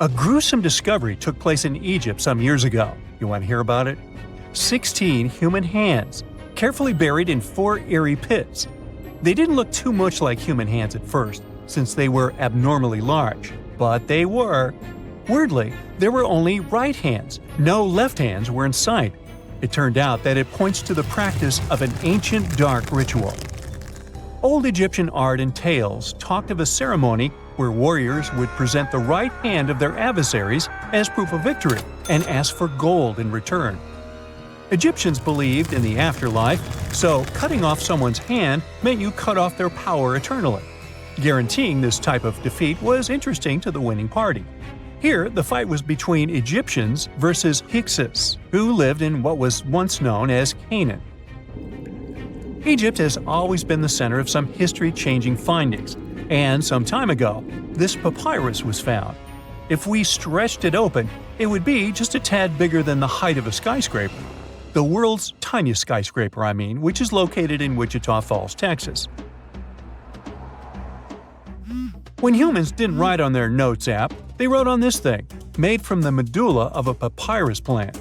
A gruesome discovery took place in Egypt some years ago. You want to hear about it? 16 human hands, carefully buried in 4 eerie pits. They didn't look too much like human hands at first, since they were abnormally large, but they were. Weirdly, there were only right hands, no left hands were in sight. It turned out that it points to the practice of an ancient dark ritual. Old Egyptian art and tales talked of a ceremony where warriors would present the right hand of their adversaries as proof of victory and ask for gold in return. Egyptians believed in the afterlife, so cutting off someone's hand meant you cut off their power eternally. Guaranteeing this type of defeat was interesting to the winning party. Here, the fight was between Egyptians versus Hyksos, who lived in what was once known as Canaan. Egypt has always been the center of some history-changing findings, and some time ago, this papyrus was found. If we stretched it open, it would be just a tad bigger than the height of a skyscraper. The world's tiniest skyscraper, which is located in Wichita Falls, Texas. When humans didn't write on their notes app, they wrote on this thing, made from the medulla of a papyrus plant.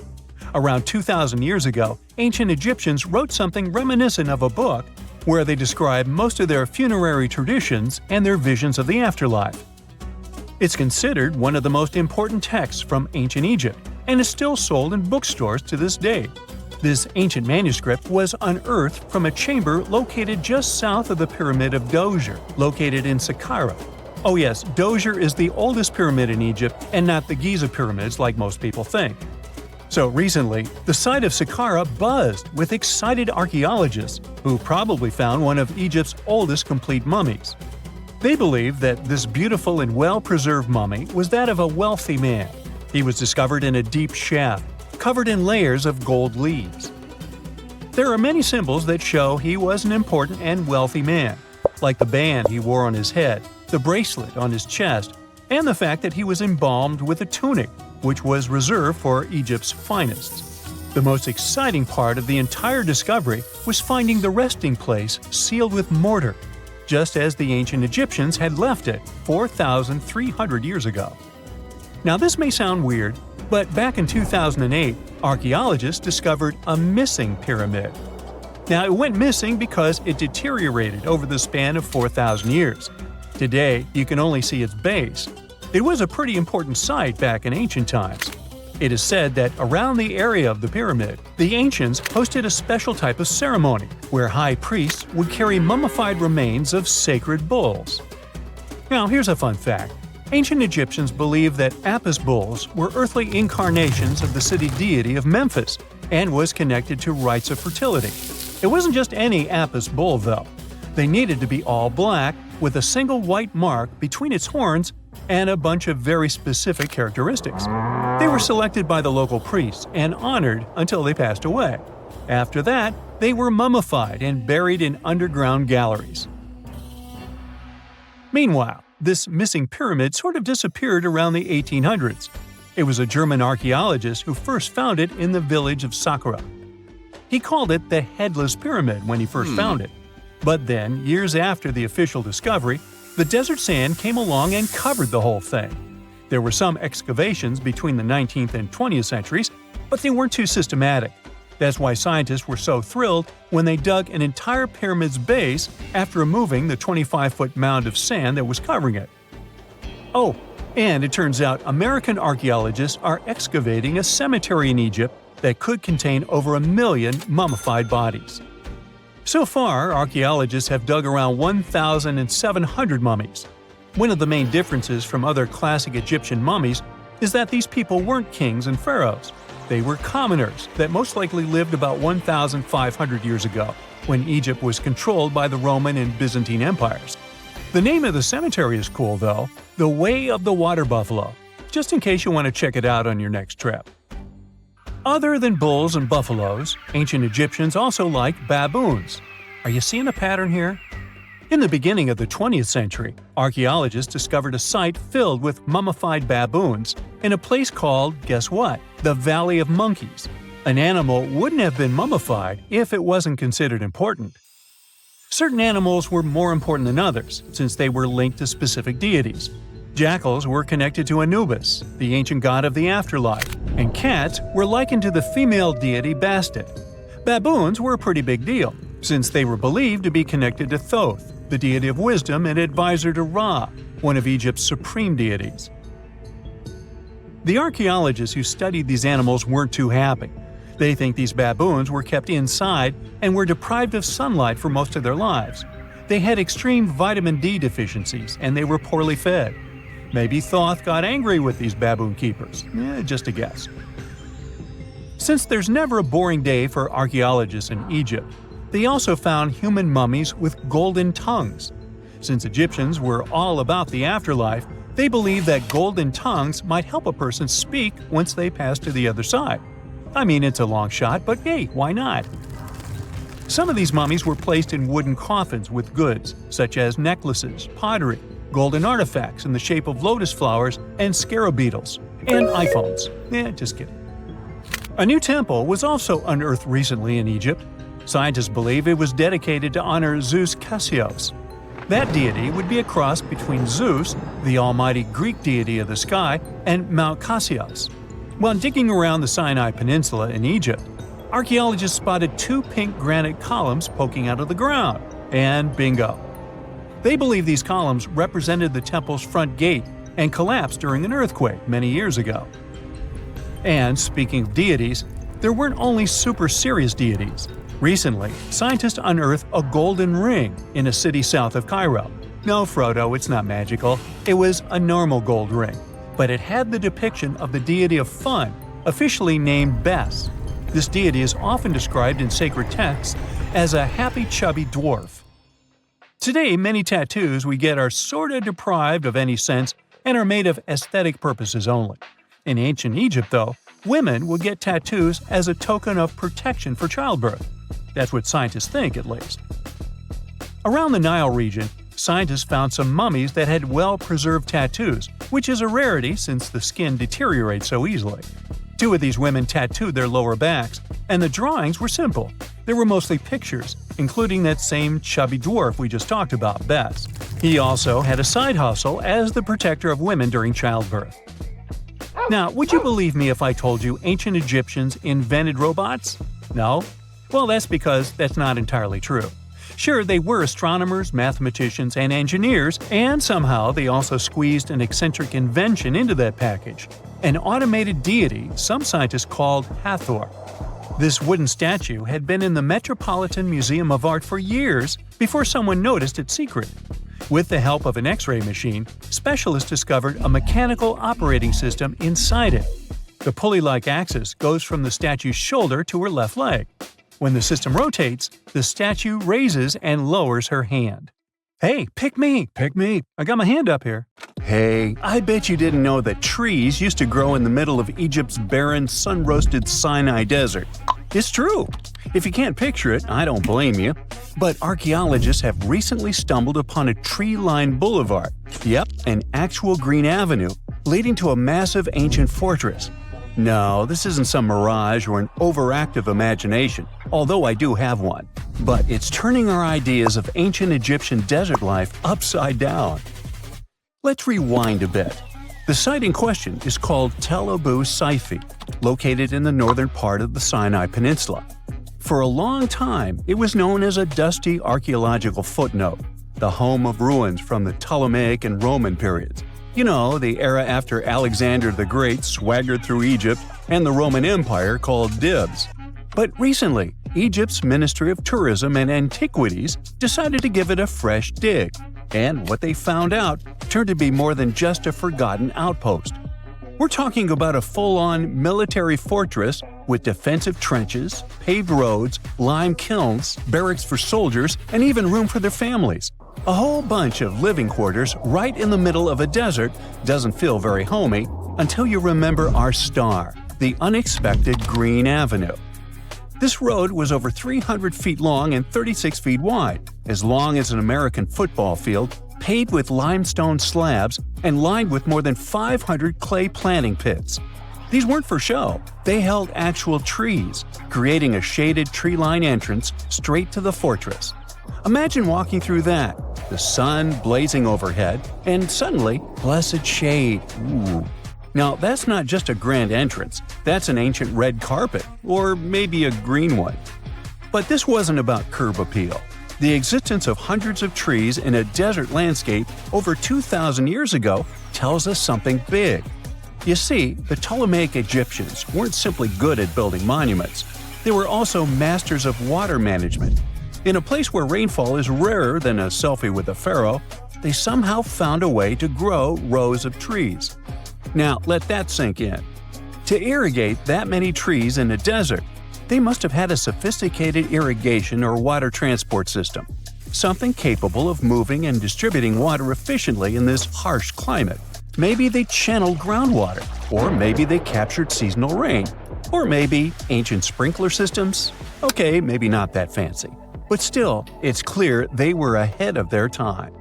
Around 2,000 years ago, ancient Egyptians wrote something reminiscent of a book where they describe most of their funerary traditions and their visions of the afterlife. It's considered one of the most important texts from ancient Egypt and is still sold in bookstores to this day. This ancient manuscript was unearthed from a chamber located just south of the Pyramid of Djoser, located in Saqqara. Oh yes, Djoser is the oldest pyramid in Egypt and not the Giza pyramids like most people think. So recently, the site of Saqqara buzzed with excited archaeologists who probably found one of Egypt's oldest complete mummies. They believe that this beautiful and well-preserved mummy was that of a wealthy man. He was discovered in a deep shaft, covered in layers of gold leaves. There are many symbols that show he was an important and wealthy man, like the band he wore on his head, the bracelet on his chest, and the fact that he was embalmed with a tunic, which was reserved for Egypt's finest. The most exciting part of the entire discovery was finding the resting place sealed with mortar, just as the ancient Egyptians had left it 4,300 years ago. Now this may sound weird, but back in 2008, archaeologists discovered a missing pyramid. Now it went missing because it deteriorated over the span of 4,000 years. Today, you can only see its base. It was a pretty important site back in ancient times. It is said that around the area of the pyramid, the ancients hosted a special type of ceremony where high priests would carry mummified remains of sacred bulls. Now here's a fun fact. Ancient Egyptians believed that Apis bulls were earthly incarnations of the city deity of Memphis and was connected to rites of fertility. It wasn't just any Apis bull, though. They needed to be all black with a single white mark between its horns and a bunch of very specific characteristics. They were selected by the local priests and honored until they passed away. After that, they were mummified and buried in underground galleries. Meanwhile, this missing pyramid sort of disappeared around the 1800s. It was a German archaeologist who first found it in the village of Saqqara. He called it the Headless Pyramid when he first found it. But then, years after the official discovery, the desert sand came along and covered the whole thing. There were some excavations between the 19th and 20th centuries, but they weren't too systematic. That's why scientists were so thrilled when they dug an entire pyramid's base after removing the 25-foot mound of sand that was covering it. Oh, and it turns out American archaeologists are excavating a cemetery in Egypt that could contain over 1 million mummified bodies. So far, archaeologists have dug around 1,700 mummies. One of the main differences from other classic Egyptian mummies is that these people weren't kings and pharaohs. They were commoners that most likely lived about 1,500 years ago, when Egypt was controlled by the Roman and Byzantine empires. The name of the cemetery is cool, though, the Way of the Water Buffalo, just in case you want to check it out on your next trip. Other than bulls and buffaloes, ancient Egyptians also liked baboons. Are you seeing a pattern here? In the beginning of the 20th century, archaeologists discovered a site filled with mummified baboons in a place called, guess what? The Valley of Monkeys. An animal wouldn't have been mummified if it wasn't considered important. Certain animals were more important than others, since they were linked to specific deities. Jackals were connected to Anubis, the ancient god of the afterlife, and cats were likened to the female deity Bastet. Baboons were a pretty big deal, since they were believed to be connected to Thoth, the deity of wisdom and advisor to Ra, one of Egypt's supreme deities. The archaeologists who studied these animals weren't too happy. They think these baboons were kept inside and were deprived of sunlight for most of their lives. They had extreme vitamin D deficiencies and they were poorly fed. Maybe Thoth got angry with these baboon keepers. Just a guess. Since there's never a boring day for archaeologists in Egypt, they also found human mummies with golden tongues. Since Egyptians were all about the afterlife, they believed that golden tongues might help a person speak once they pass to the other side. I mean, it's a long shot, but hey, why not? Some of these mummies were placed in wooden coffins with goods, such as necklaces, pottery, golden artifacts in the shape of lotus flowers, and scarab beetles, and iPhones. Just kidding. A new temple was also unearthed recently in Egypt. Scientists believe it was dedicated to honor Zeus Cassios. That deity would be a cross between Zeus, the almighty Greek deity of the sky, and Mount Cassios. While digging around the Sinai Peninsula in Egypt, archaeologists spotted 2 pink granite columns poking out of the ground, and bingo. They believe these columns represented the temple's front gate and collapsed during an earthquake many years ago. And speaking of deities, there weren't only super serious deities. Recently, scientists unearthed a golden ring in a city south of Cairo. No, Frodo, it's not magical. It was a normal gold ring, but it had the depiction of the deity of fun, officially named Bes. This deity is often described in sacred texts as a happy chubby dwarf. Today, many tattoos we get are sorta deprived of any sense and are made of aesthetic purposes only. In ancient Egypt, though, women would get tattoos as a token of protection for childbirth. That's what scientists think, at least. Around the Nile region, scientists found some mummies that had well-preserved tattoos, which is a rarity since the skin deteriorates so easily. 2 of these women tattooed their lower backs, and the drawings were simple. They were mostly pictures, including that same chubby dwarf we just talked about, Bes. He also had a side hustle as the protector of women during childbirth. Now, would you believe me if I told you ancient Egyptians invented robots? No? Well, that's because that's not entirely true. Sure, they were astronomers, mathematicians, and engineers, and somehow they also squeezed an eccentric invention into that package – an automated deity some scientists called Hathor. This wooden statue had been in the Metropolitan Museum of Art for years before someone noticed its secret. With the help of an X-ray machine, specialists discovered a mechanical operating system inside it. The pulley-like axis goes from the statue's shoulder to her left leg. When the system rotates, the statue raises and lowers her hand. Hey, pick me! I got my hand up here. Hey, I bet you didn't know that trees used to grow in the middle of Egypt's barren, sun-roasted Sinai desert. It's true. If you can't picture it, I don't blame you. But archaeologists have recently stumbled upon a tree-lined boulevard. Yep, an actual green avenue, leading to a massive ancient fortress. No, this isn't some mirage or an overactive imagination, although I do have one. But it's turning our ideas of ancient Egyptian desert life upside down. Let's rewind a bit. The site in question is called Tel Abu Saifi, located in the northern part of the Sinai Peninsula. For a long time, it was known as a dusty archaeological footnote, the home of ruins from the Ptolemaic and Roman periods. You know, the era after Alexander the Great swaggered through Egypt and the Roman Empire called dibs. But recently, Egypt's Ministry of Tourism and Antiquities decided to give it a fresh dig. And what they found out turned to be more than just a forgotten outpost. We're talking about a full-on military fortress with defensive trenches, paved roads, lime kilns, barracks for soldiers, and even room for their families. A whole bunch of living quarters right in the middle of a desert doesn't feel very homey until you remember our star, the unexpected Green Avenue. This road was over 300 feet long and 36 feet wide, as long as an American football field, paved with limestone slabs and lined with more than 500 clay planting pits. These weren't for show. They held actual trees, creating a shaded tree-line entrance straight to the fortress. Imagine walking through that, the sun blazing overhead, and suddenly, blessed shade. Ooh. Now, that's not just a grand entrance, that's an ancient red carpet, or maybe a green one. But this wasn't about curb appeal. The existence of hundreds of trees in a desert landscape over 2,000 years ago tells us something big. You see, the Ptolemaic Egyptians weren't simply good at building monuments. They were also masters of water management. In a place where rainfall is rarer than a selfie with a pharaoh, they somehow found a way to grow rows of trees. Now, let that sink in. To irrigate that many trees in a desert, they must have had a sophisticated irrigation or water transport system, something capable of moving and distributing water efficiently in this harsh climate. Maybe they channeled groundwater, or maybe they captured seasonal rain, or maybe ancient sprinkler systems. Okay, maybe not that fancy. But still, it's clear they were ahead of their time.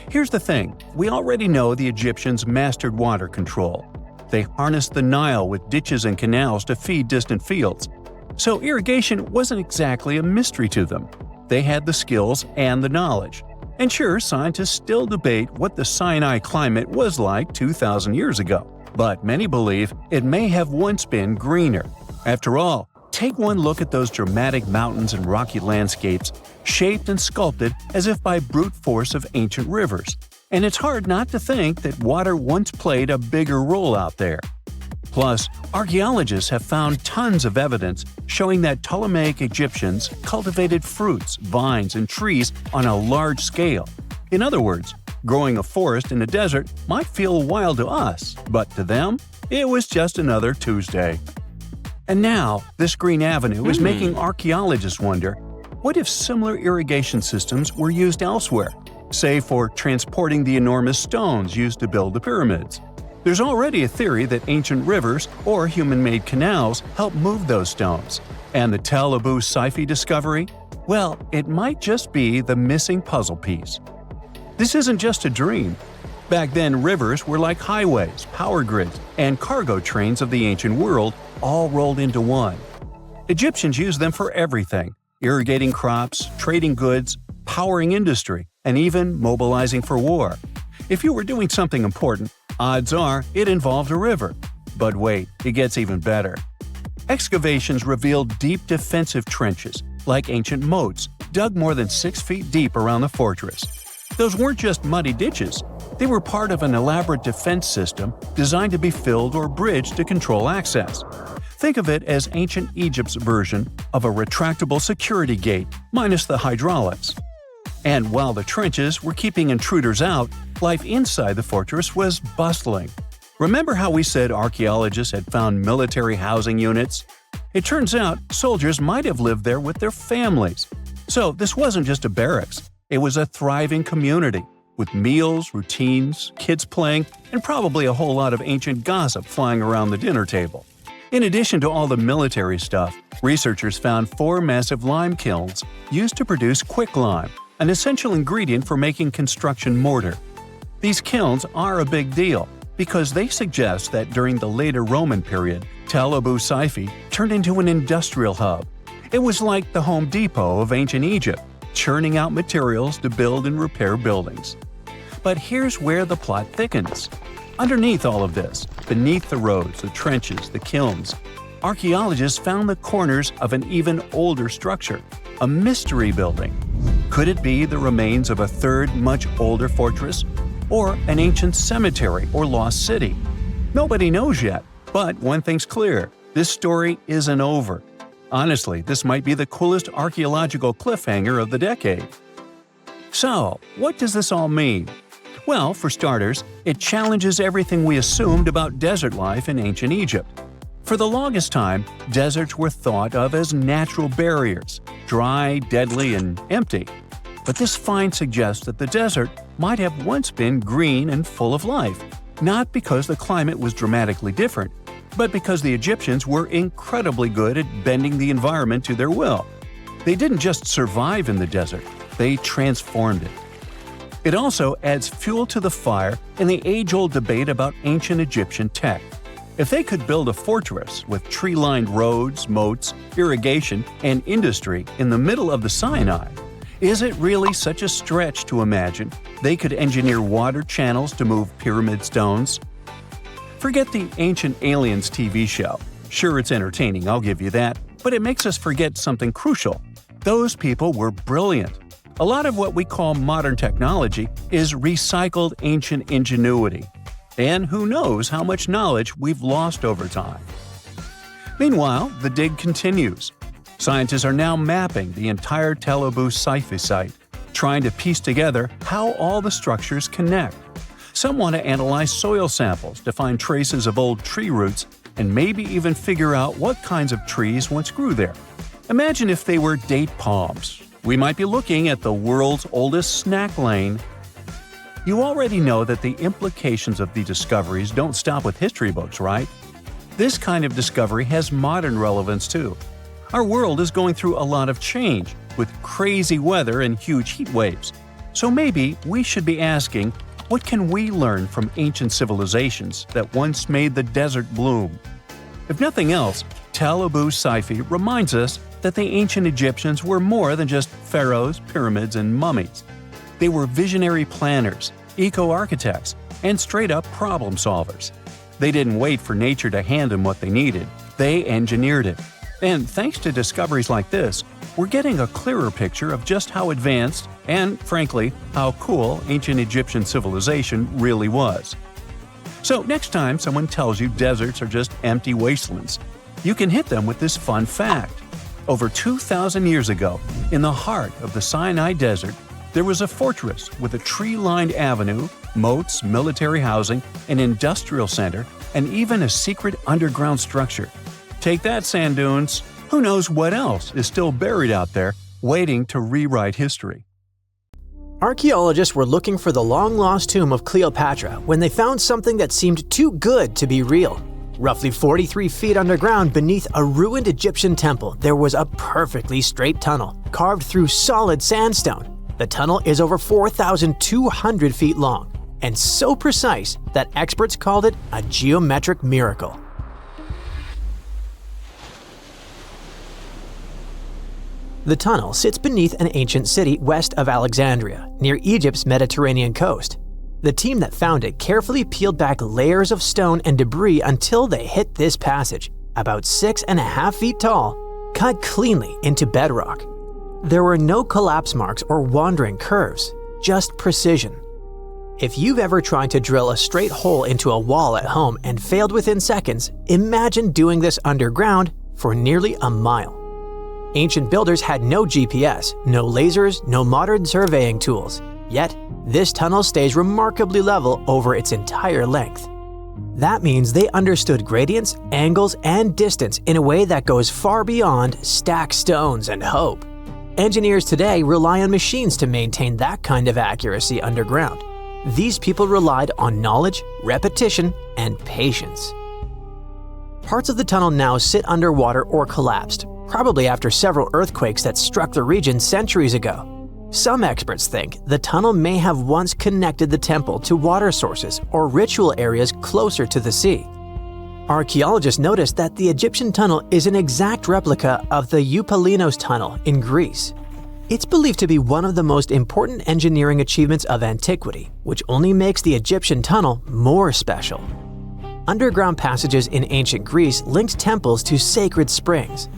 Here's the thing, we already know the Egyptians mastered water control. They harnessed the Nile with ditches and canals to feed distant fields. So irrigation wasn't exactly a mystery to them. They had the skills and the knowledge. And sure, scientists still debate what the Sinai climate was like 2,000 years ago. But many believe it may have once been greener. After all, take one look at those dramatic mountains and rocky landscapes, shaped and sculpted as if by brute force of ancient rivers. And it's hard not to think that water once played a bigger role out there. Plus, archaeologists have found tons of evidence showing that Ptolemaic Egyptians cultivated fruits, vines, and trees on a large scale. In other words, growing a forest in a desert might feel wild to us, but to them, it was just another Tuesday. And now, this green avenue is making archaeologists wonder, what if similar irrigation systems were used elsewhere, say for transporting the enormous stones used to build the pyramids? There's already a theory that ancient rivers or human-made canals help move those stones. And the Tel Abu Saifi discovery? Well, it might just be the missing puzzle piece. This isn't just a dream. Back then, rivers were like highways, power grids, and cargo trains of the ancient world, all rolled into one. Egyptians used them for everything – irrigating crops, trading goods, powering industry, and even mobilizing for war. If you were doing something important, odds are it involved a river. But wait, it gets even better. Excavations revealed deep defensive trenches, like ancient moats, dug more than 6 feet deep around the fortress. Those weren't just muddy ditches. They were part of an elaborate defense system designed to be filled or bridged to control access. Think of it as ancient Egypt's version of a retractable security gate, minus the hydraulics. And while the trenches were keeping intruders out, life inside the fortress was bustling. Remember how we said archaeologists had found military housing units? It turns out soldiers might have lived there with their families. So this wasn't just a barracks, it was a thriving community, with meals, routines, kids playing, and probably a whole lot of ancient gossip flying around the dinner table. In addition to all the military stuff, researchers found 4 massive lime kilns used to produce quicklime, an essential ingredient for making construction mortar. These kilns are a big deal because they suggest that during the later Roman period, Tel Abu Saifi turned into an industrial hub. It was like the Home Depot of ancient Egypt, churning out materials to build and repair buildings. But here's where the plot thickens. Underneath all of this, beneath the roads, the trenches, the kilns, archaeologists found the corners of an even older structure, a mystery building. Could it be the remains of a third, much older fortress? Or an ancient cemetery or lost city? Nobody knows yet, but one thing's clear, this story isn't over. Honestly, this might be the coolest archaeological cliffhanger of the decade. So, what does this all mean? Well, for starters, it challenges everything we assumed about desert life in ancient Egypt. For the longest time, deserts were thought of as natural barriers, dry, deadly, and empty. But this find suggests that the desert might have once been green and full of life, not because the climate was dramatically different, but because the Egyptians were incredibly good at bending the environment to their will. They didn't just survive in the desert, they transformed it. It also adds fuel to the fire in the age-old debate about ancient Egyptian tech. If they could build a fortress with tree-lined roads, moats, irrigation, and industry in the middle of the Sinai, Is it really such a stretch to imagine they could engineer water channels to move pyramid stones? Forget the Ancient Aliens TV show. Sure, it's entertaining, I'll give you that, but it makes us forget something crucial. Those people were brilliant. A lot of what we call modern technology is recycled ancient ingenuity. And who knows how much knowledge we've lost over time. Meanwhile, the dig continues. Scientists are now mapping the entire Tel Abu Saifi site, trying to piece together how all the structures connect. Some want to analyze soil samples to find traces of old tree roots and maybe even figure out what kinds of trees once grew there. Imagine if they were date palms. We might be looking at the world's oldest snack lane. You already know that the implications of the discoveries don't stop with history books, right? This kind of discovery has modern relevance too. Our world is going through a lot of change, with crazy weather and huge heat waves. So maybe we should be asking, what can we learn from ancient civilizations that once made the desert bloom? If nothing else, Tel Abu Saifi reminds us that the ancient Egyptians were more than just pharaohs, pyramids, and mummies. They were visionary planners, eco-architects, and straight-up problem solvers. They didn't wait for nature to hand them what they needed, they engineered it. And thanks to discoveries like this, we're getting a clearer picture of just how advanced and, frankly, how cool ancient Egyptian civilization really was. So next time someone tells you deserts are just empty wastelands, you can hit them with this fun fact. Over 2,000 years ago, in the heart of the Sinai Desert, there was a fortress with a tree-lined avenue, moats, military housing, an industrial center, and even a secret underground structure. Take that, sand dunes! Who knows what else is still buried out there, waiting to rewrite history? Archaeologists were looking for the long-lost tomb of Cleopatra when they found something that seemed too good to be real. Roughly 43 feet underground beneath a ruined Egyptian temple, there was a perfectly straight tunnel, carved through solid sandstone. The tunnel is over 4,200 feet long, and so precise that experts called it a geometric miracle. The tunnel sits beneath an ancient city west of Alexandria, near Egypt's Mediterranean coast. The team that found it carefully peeled back layers of stone and debris until they hit this passage, about 6.5 feet tall, cut cleanly into bedrock. There were no collapse marks or wandering curves, just precision. If you've ever tried to drill a straight hole into a wall at home and failed within seconds, imagine doing this underground for nearly a mile. Ancient builders had no GPS, no lasers, no modern surveying tools. Yet, this tunnel stays remarkably level over its entire length. That means they understood gradients, angles, and distance in a way that goes far beyond stack stones and hope. Engineers today rely on machines to maintain that kind of accuracy underground. These people relied on knowledge, repetition, and patience. Parts of the tunnel now sit underwater or collapsed, probably after several earthquakes that struck the region centuries ago. Some experts think the tunnel may have once connected the temple to water sources or ritual areas closer to the sea. Archaeologists noticed that the Egyptian tunnel is an exact replica of the Eupalinos tunnel in Greece. It's believed to be one of the most important engineering achievements of antiquity, which only makes the Egyptian tunnel more special. Underground passages in ancient Greece linked temples to sacred springs.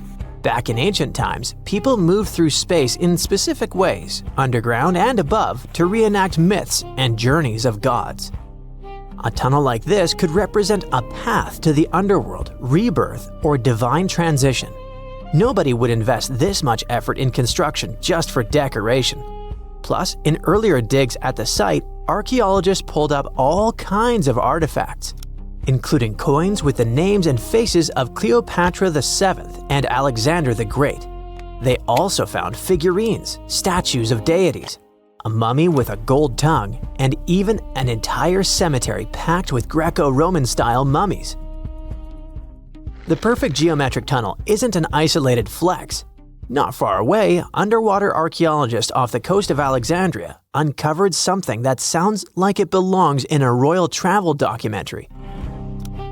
Back in ancient times, people moved through space in specific ways, underground and above, to reenact myths and journeys of gods. A tunnel like this could represent a path to the underworld, rebirth, or divine transition. Nobody would invest this much effort in construction just for decoration. Plus, in earlier digs at the site, archaeologists pulled up all kinds of artifacts, including coins with the names and faces of Cleopatra VII and Alexander the Great. They also found figurines, statues of deities, a mummy with a gold tongue, and even an entire cemetery packed with Greco-Roman style mummies. The perfect geometric tunnel isn't an isolated flex. Not far away, underwater archaeologists off the coast of Alexandria uncovered something that sounds like it belongs in a royal travel documentary.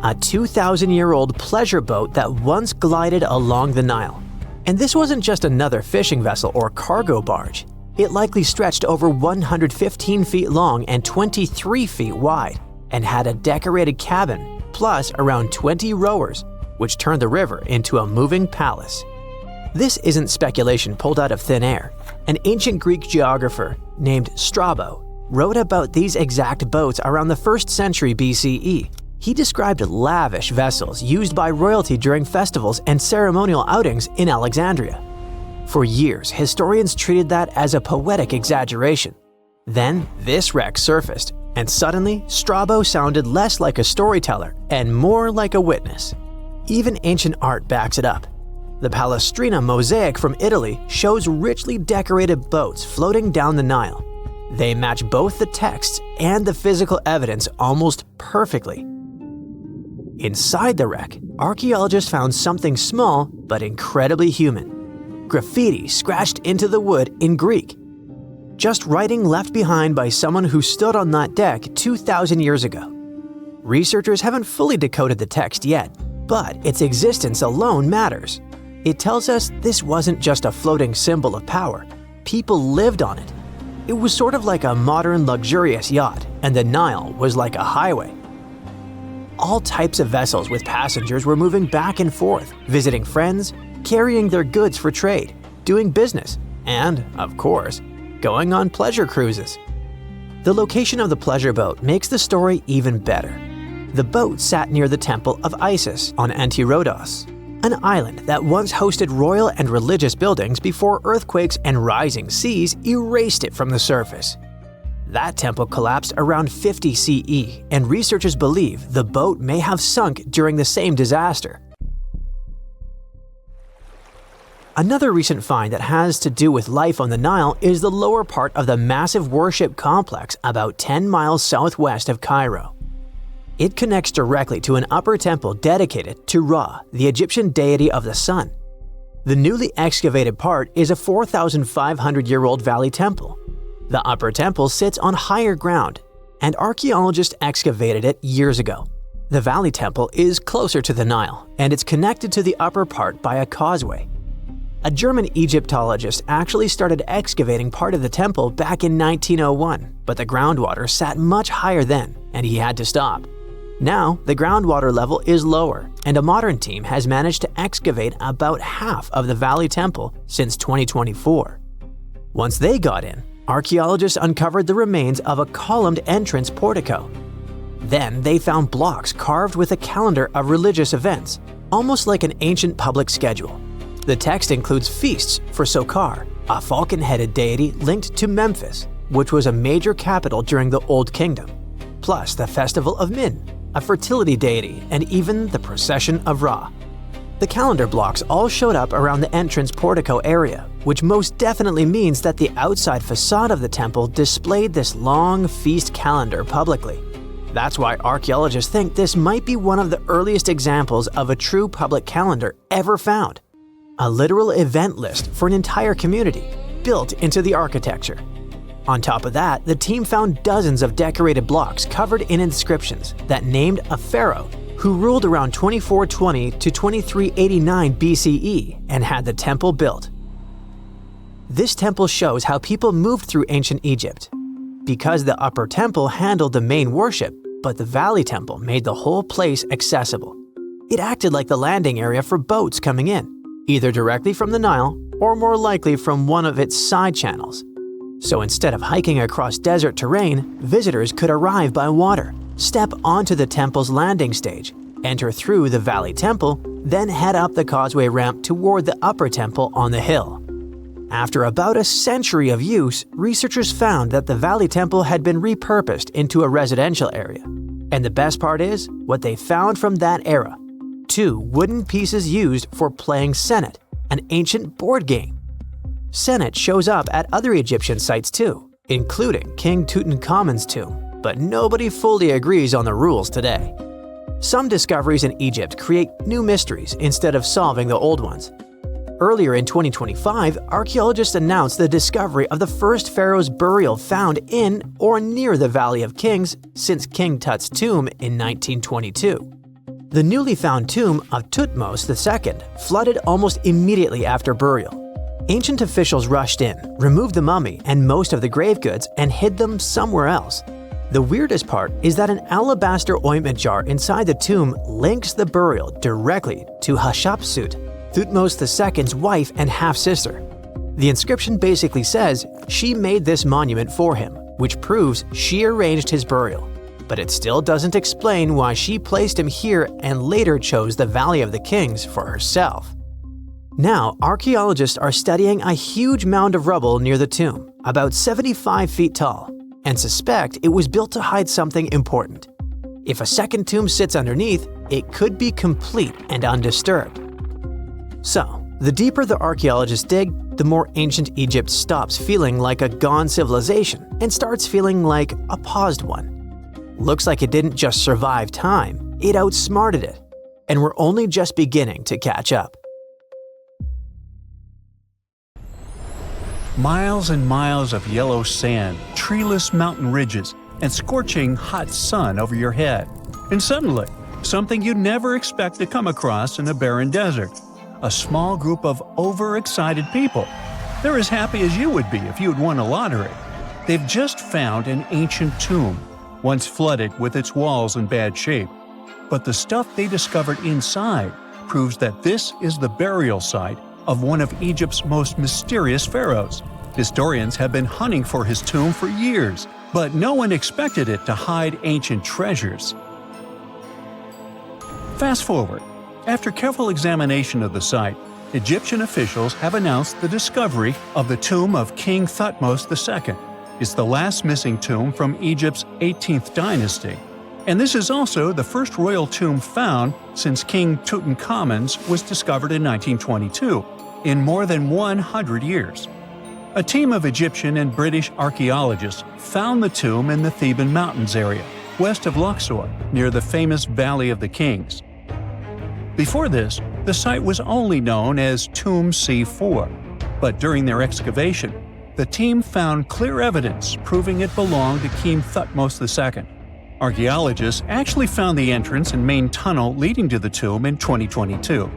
A 2,000-year-old pleasure boat that once glided along the Nile. And this wasn't just another fishing vessel or cargo barge. It likely stretched over 115 feet long and 23 feet wide, and had a decorated cabin, plus around 20 rowers, which turned the river into a moving palace. This isn't speculation pulled out of thin air. An ancient Greek geographer named Strabo wrote about these exact boats around the 1st century BCE. He described lavish vessels used by royalty during festivals and ceremonial outings in Alexandria. For years, historians treated that as a poetic exaggeration. Then, this wreck surfaced, and suddenly, Strabo sounded less like a storyteller and more like a witness. Even ancient art backs it up. The Palestrina mosaic from Italy shows richly decorated boats floating down the Nile. They match both the texts and the physical evidence almost perfectly. Inside the wreck, archaeologists found something small but incredibly human. Graffiti scratched into the wood in Greek. Just writing left behind by someone who stood on that deck 2,000 years ago. Researchers haven't fully decoded the text yet, but its existence alone matters. It tells us this wasn't just a floating symbol of power. People lived on it. It was sort of like a modern luxurious yacht, and the Nile was like a highway. All types of vessels with passengers were moving back and forth, visiting friends, carrying their goods for trade, doing business, and, of course, going on pleasure cruises. The location of the pleasure boat makes the story even better. The boat sat near the temple of Isis on Antirodos, an island that once hosted royal and religious buildings before earthquakes and rising seas erased it from the surface. That temple collapsed around 50 CE, and researchers believe the boat may have sunk during the same disaster. Another recent find that has to do with life on the Nile is the lower part of the massive worship complex about 10 miles southwest of Cairo. It connects directly to an upper temple dedicated to Ra, the Egyptian deity of the sun. The newly excavated part is a 4,500-year-old valley temple. The upper temple sits on higher ground, and archaeologists excavated it years ago. The valley temple is closer to the Nile, and it's connected to the upper part by a causeway. A German Egyptologist actually started excavating part of the temple back in 1901, but the groundwater sat much higher then, and he had to stop. Now, the groundwater level is lower, and a modern team has managed to excavate about half of the Valley Temple since 2024. Once they got in, archaeologists uncovered the remains of a columned entrance portico. Then they found blocks carved with a calendar of religious events, almost like an ancient public schedule. The text includes feasts for Sokar, a falcon-headed deity linked to Memphis, which was a major capital during the Old Kingdom, plus the festival of Min, a fertility deity, and even the procession of Ra. The calendar blocks all showed up around the entrance portico area, which most definitely means that the outside facade of the temple displayed this long feast calendar publicly. That's why archaeologists think this might be one of the earliest examples of a true public calendar ever found. A literal event list for an entire community, built into the architecture. On top of that, the team found dozens of decorated blocks covered in inscriptions that named a pharaoh who ruled around 2420 to 2389 BCE and had the temple built. This temple shows how people moved through ancient Egypt. Because the upper temple handled the main worship, but the valley temple made the whole place accessible. It acted like the landing area for boats coming in, either directly from the Nile or more likely from one of its side channels. So instead of hiking across desert terrain, visitors could arrive by water, step onto the temple's landing stage, enter through the Valley Temple, then head up the causeway ramp toward the upper temple on the hill. After about a century of use, researchers found that the Valley Temple had been repurposed into a residential area. And the best part is, what they found from that era: 2 wooden pieces used for playing Senet, an ancient board game. Senet shows up at other Egyptian sites too, including King Tutankhamun's tomb, but nobody fully agrees on the rules today. Some discoveries in Egypt create new mysteries instead of solving the old ones. Earlier in 2025, archaeologists announced the discovery of the first pharaoh's burial found in or near the Valley of Kings since King Tut's tomb in 1922. The newly found tomb of Thutmos II flooded almost immediately after burial. Ancient officials rushed in, removed the mummy and most of the grave goods, and hid them somewhere else. The weirdest part is that an alabaster ointment jar inside the tomb links the burial directly to Hatshepsut, Thutmos II's wife and half-sister. The inscription basically says she made this monument for him, which proves she arranged his burial. But it still doesn't explain why she placed him here and later chose the Valley of the Kings for herself. Now, archaeologists are studying a huge mound of rubble near the tomb, about 75 feet tall, and suspect it was built to hide something important. If a second tomb sits underneath, it could be complete and undisturbed. So, the deeper the archaeologists dig, the more ancient Egypt stops feeling like a gone civilization and starts feeling like a paused one. Looks like it didn't just survive time, it outsmarted it. And we're only just beginning to catch up. Miles and miles of yellow sand, treeless mountain ridges, and scorching hot sun over your head. And suddenly, something you'd never expect to come across in a barren desert. A small group of overexcited people. They're as happy as you would be if you'd won a lottery. They've just found an ancient tomb, once flooded with its walls in bad shape. But the stuff they discovered inside proves that this is the burial site of one of Egypt's most mysterious pharaohs. Historians have been hunting for his tomb for years, but no one expected it to hide ancient treasures. Fast forward. After careful examination of the site, Egyptian officials have announced the discovery of the tomb of King Thutmos II. It's the last missing tomb from Egypt's 18th dynasty. And this is also the first royal tomb found since King Tutankhamun's was discovered in 1922, in more than 100 years. A team of Egyptian and British archaeologists found the tomb in the Theban Mountains area, west of Luxor, near the famous Valley of the Kings. Before this, the site was only known as Tomb C4, but during their excavation, the team found clear evidence proving it belonged to King Thutmos II. Archaeologists actually found the entrance and main tunnel leading to the tomb in 2022.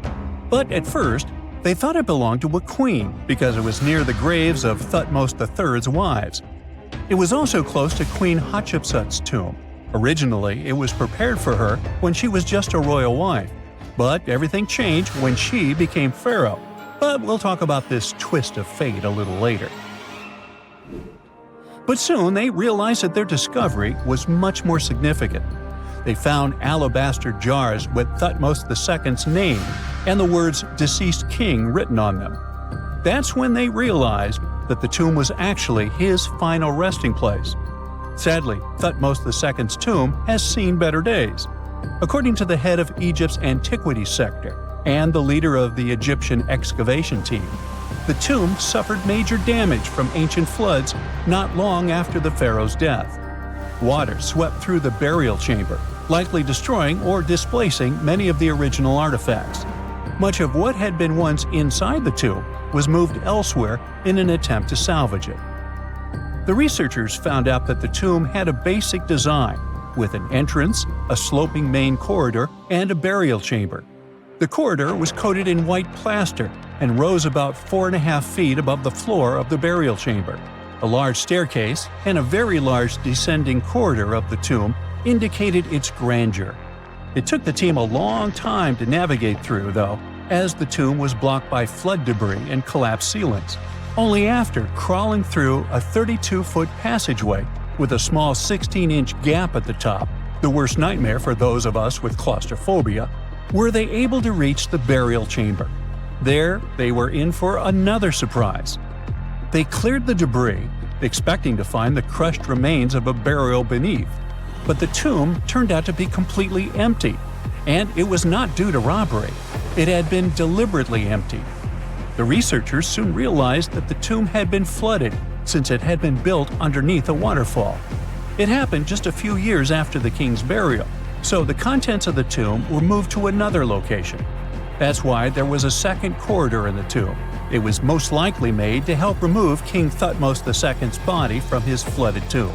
But at first, they thought it belonged to a queen because it was near the graves of Thutmos III's wives. It was also close to Queen Hatshepsut's tomb. Originally, it was prepared for her when she was just a royal wife. But everything changed when she became pharaoh. But we'll talk about this twist of fate a little later. But soon they realized that their discovery was much more significant. They found alabaster jars with Thutmos II's name and the words "deceased king" written on them. That's when they realized that the tomb was actually his final resting place. Sadly, Thutmos II's tomb has seen better days. According to the head of Egypt's antiquities sector and the leader of the Egyptian excavation team, the tomb suffered major damage from ancient floods not long after the pharaoh's death. Water swept through the burial chamber, likely destroying or displacing many of the original artifacts. Much of what had been once inside the tomb was moved elsewhere in an attempt to salvage it. The researchers found out that the tomb had a basic design, with an entrance, a sloping main corridor, and a burial chamber. The corridor was coated in white plaster and rose about 4.5 feet above the floor of the burial chamber. A large staircase and a very large descending corridor of the tomb indicated its grandeur. It took the team a long time to navigate through, though, as the tomb was blocked by flood debris and collapsed ceilings. Only after crawling through a 32-foot passageway with a small 16-inch gap at the top, the worst nightmare for those of us with claustrophobia, were they able to reach the burial chamber. There, they were in for another surprise. They cleared the debris, expecting to find the crushed remains of a burial beneath. But the tomb turned out to be completely empty, and it was not due to robbery. It had been deliberately emptied. The researchers soon realized that the tomb had been flooded since it had been built underneath a waterfall. It happened just a few years after the king's burial, so the contents of the tomb were moved to another location. That's why there was a second corridor in the tomb. It was most likely made to help remove King Thutmos II's body from his flooded tomb.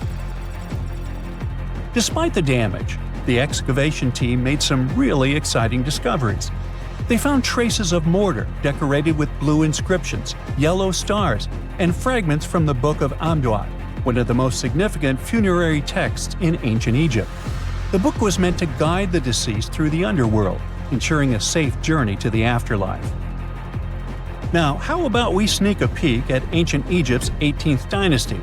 Despite the damage, the excavation team made some really exciting discoveries. They found traces of mortar decorated with blue inscriptions, yellow stars, and fragments from the Book of Amduat, one of the most significant funerary texts in ancient Egypt. The book was meant to guide the deceased through the underworld, ensuring a safe journey to the afterlife. Now, how about we sneak a peek at ancient Egypt's 18th dynasty?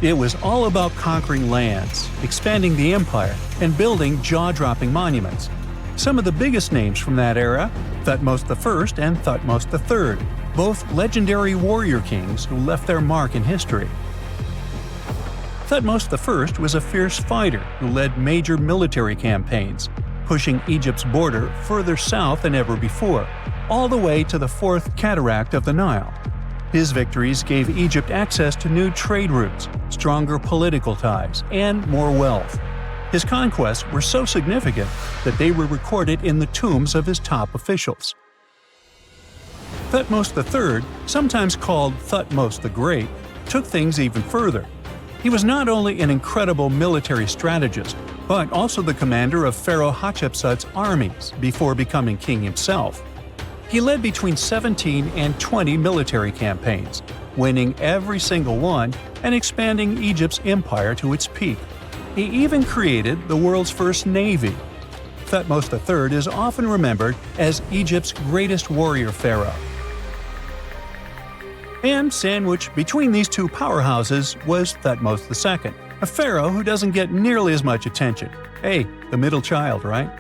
It was all about conquering lands, expanding the empire, and building jaw-dropping monuments. Some of the biggest names from that era: Thutmos I and Thutmos III, both legendary warrior kings who left their mark in history. Thutmos I was a fierce fighter who led major military campaigns, pushing Egypt's border further south than ever before, all the way to the fourth cataract of the Nile. His victories gave Egypt access to new trade routes, stronger political ties, and more wealth. His conquests were so significant that they were recorded in the tombs of his top officials. Thutmos III, sometimes called Thutmos the Great, took things even further. He was not only an incredible military strategist, but also the commander of Pharaoh Hatshepsut's armies before becoming king himself. He led between 17 and 20 military campaigns, winning every single one and expanding Egypt's empire to its peak. He even created the world's first navy. Thutmos III is often remembered as Egypt's greatest warrior pharaoh. And sandwiched between these two powerhouses was Thutmos II, a pharaoh who doesn't get nearly as much attention. Hey, the middle child, right?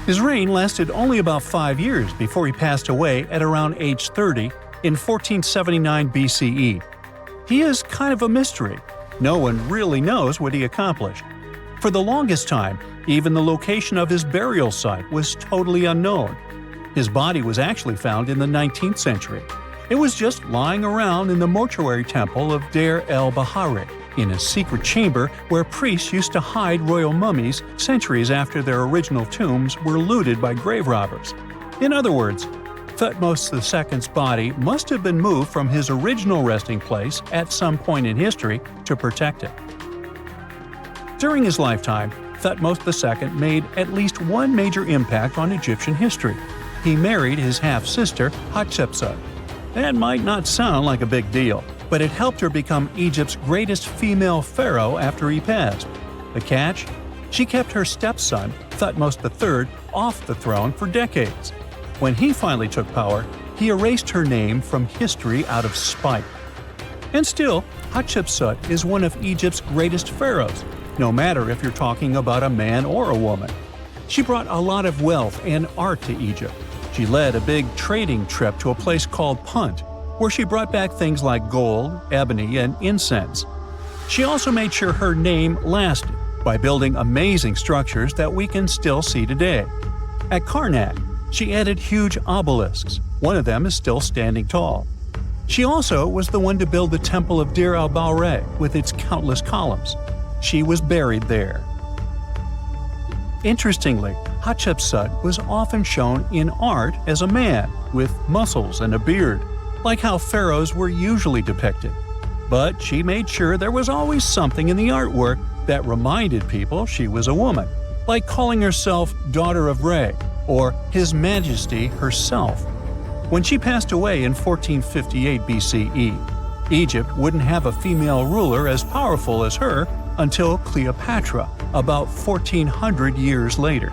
His reign lasted only about 5 years before he passed away at around age 30 in 1479 BCE. He is kind of a mystery. No one really knows what he accomplished. For the longest time, even the location of his burial site was totally unknown. His body was actually found in the 19th century. It was just lying around in the mortuary temple of Deir el-Bahari, in a secret chamber where priests used to hide royal mummies centuries after their original tombs were looted by grave robbers. In other words, Thutmos II's body must have been moved from his original resting place at some point in history to protect it. During his lifetime, Thutmos II made at least one major impact on Egyptian history. He married his half-sister Hatshepsut. That might not sound like a big deal, but it helped her become Egypt's greatest female pharaoh after he passed. The catch? She kept her stepson, Thutmos III, off the throne for decades. When he finally took power, he erased her name from history out of spite. And still, Hatshepsut is one of Egypt's greatest pharaohs, no matter if you're talking about a man or a woman. She brought a lot of wealth and art to Egypt. She led a big trading trip to a place called Punt, where she brought back things like gold, ebony, and incense. She also made sure her name lasted by building amazing structures that we can still see today. At Karnak, she added huge obelisks. One of them is still standing tall. She also was the one to build the Temple of Deir el-Bahari with its countless columns. She was buried there. Interestingly, Hatshepsut was often shown in art as a man, with muscles and a beard, like how pharaohs were usually depicted. But she made sure there was always something in the artwork that reminded people she was a woman, like calling herself Daughter of Re, or His Majesty herself. When she passed away in 1458 BCE, Egypt wouldn't have a female ruler as powerful as her until Cleopatra, about 1400 years later.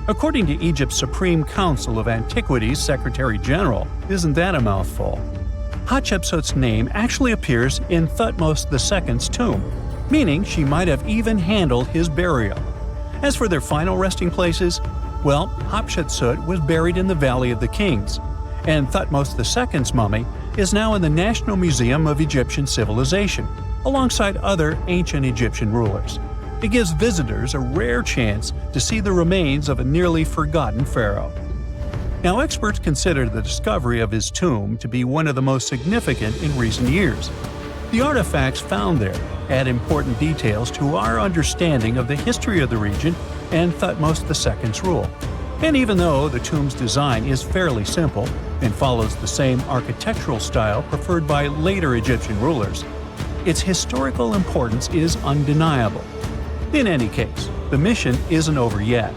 According to Egypt's Supreme Council of Antiquities Secretary General, isn't that a mouthful? Hatshepsut's name actually appears in Thutmos II's tomb, meaning she might have even handled his burial. As for their final resting places, well, Hatshepsut was buried in the Valley of the Kings, and Thutmos II's mummy is now in the National Museum of Egyptian Civilization, alongside other ancient Egyptian rulers. It gives visitors a rare chance to see the remains of a nearly forgotten pharaoh. Now, experts consider the discovery of his tomb to be one of the most significant in recent years. The artifacts found there add important details to our understanding of the history of the region and Thutmos II's rule. And even though the tomb's design is fairly simple and follows the same architectural style preferred by later Egyptian rulers, its historical importance is undeniable. In any case, the mission isn't over yet.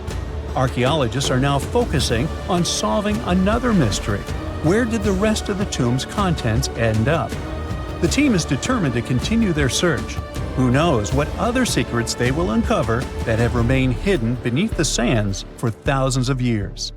Archaeologists are now focusing on solving another mystery. Where did the rest of the tomb's contents end up? The team is determined to continue their search. Who knows what other secrets they will uncover that have remained hidden beneath the sands for thousands of years.